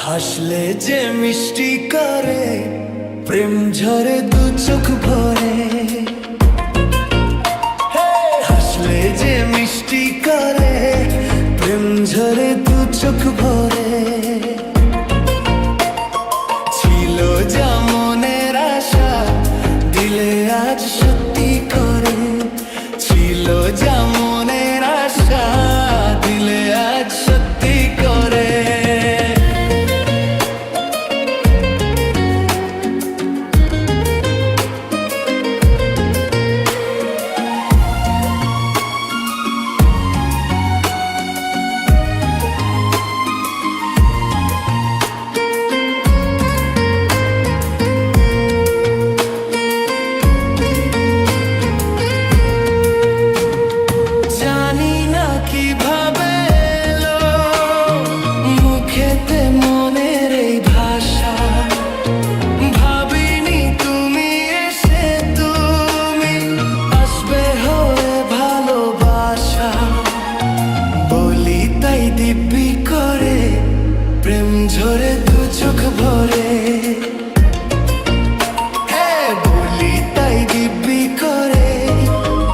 হাসলে যে মিষ্টি করে, প্রেম ঝরে দু চোখ ভরে। হাসলে যে মিষ্টি করে, প্রেম ঝরে দু চোখ ভরে। ছিল যা মনের আশা, দিলে আজ সত্যি করে। ছিল যা মনের আশা, দিলে আজ সত্যি করে। দিব্যি করে, প্রেম ঝরে দু চোখ ভরে। বলি তাই দিব্যি করে,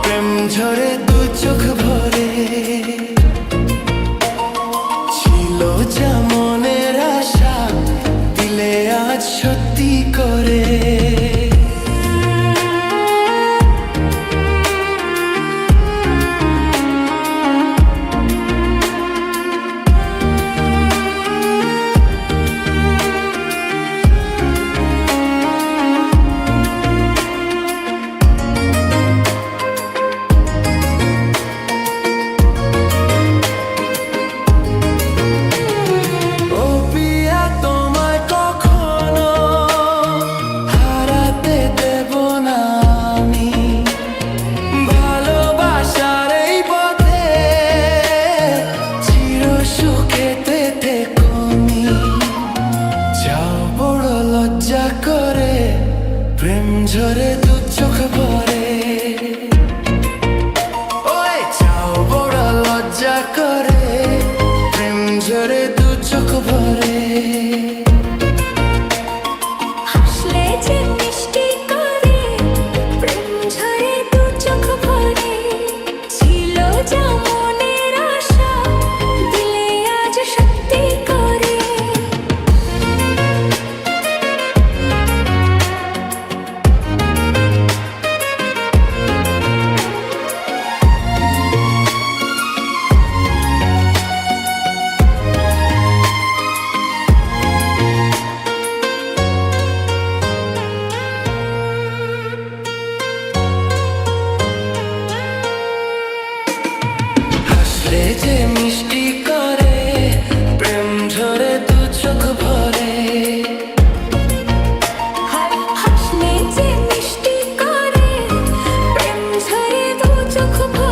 প্রেম ঝরে দু চোখ ভরে। ছিল যা মনের আশা, দিলে আজ সত্যি করে। করে প্রেম ঝরে দু চোখ ভরে। ওই চাও বড় লজ্জা করে, প্রেম ঝরে দু চোখ ভরে। হাসলে যে মিষ্টি করে, প্রেম ঝরে দু চোখ ভরে। ছিল যা মনের আশা, দিলে আজ সত্যি করে। যে মিষ্টি করে, প্রেম ঝরে দু চোখ ভরে। হাসলে যে মিষ্টি করে, প্রেম ঝরে দু চোখ ভরে।